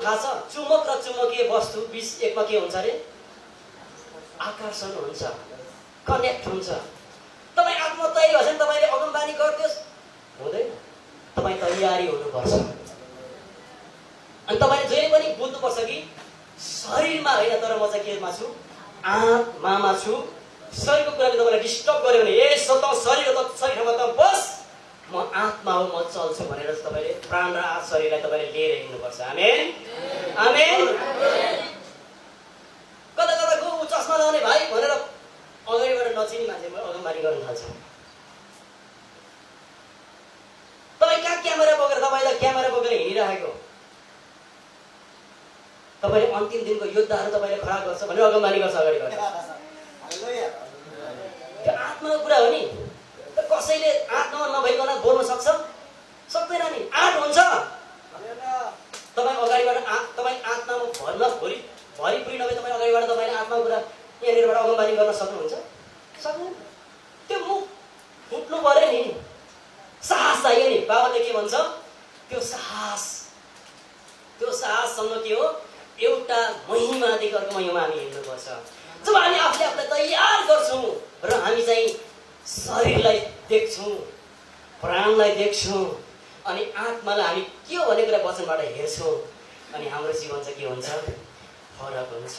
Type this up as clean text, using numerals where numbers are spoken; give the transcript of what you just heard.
थाहा छ चुम्बक र चुम्बकीय वस्तु बीच एकमा के हुन्छ अरे आकर्षण हुन्छ कनेक्ट हुन्छ तपाई आत्मा तयारी भएछ भने तपाईले अगमबानी गर्दियोस् हुँदैन तपाई तयारी हुनुपर्छ अनि तपाईले जहिले पनि बुझ्नुपर्छ कि शरीरमा हैन तर म चाहिँ केमा छु आत्मामा छु शरीरको कुराले तपाईलाई डिस्टर्ब गर्यो भने ए सत शरीर त शरीरमा त बस म आत्मा हो म चल्छु भनेर तपाईले प्राण र शरीरलाई तपाईले लिएर हिँड्नुपर्छ आमेन आमेन कता कता गो चस्मा लगाउने भाइ भनेर अगाडिबाट नचिनी मान्छे अगमबानी गर्न थाल्छ तपाई कहाँ क्यामेरा बोकेर तपाईलाई क्यामेरा बोकेर हिँडिरहेको तपाईले अन्तिम दिनको योद्धाहरू तपाईले खडा गर्छ भनेर अगमबानी गर्छ अगाडि गर्छ त्यो आत्माको कुरा हो नि कसैले आत्मा नभइकन बोल्न सक्छ सक्दैन नि आँट हुन्छ तपाईँ अगाडिबाट तपाईँ आत्मामा भरिपुरी नभए तपाईँ अगाडिबाट तपाईँले आत्माको कुरा यहाँनिरबाट अगमबानी गर्न सक्नुहुन्छ सक्दैन त्यो मुख फुट्नु पर्यो नि साहस चाहियो नि बाबाले के भन्छ त्यो साहससँग के हो एउटा महिमादेखि अर्को महिमा हामी हिँड्नुपर्छ जब हामी आफूले आफूलाई तयार गर्छौँ र हामी चाहिँ शरीरलाई देख्छौँ प्राणलाई देख्छौँ अनि आत्मालाई हामी के हो भन्ने कुरा वचनबाट हेर्छौँ अनि हाम्रो जीवन चाहिँ के हुन्छ फरक हुन्छ।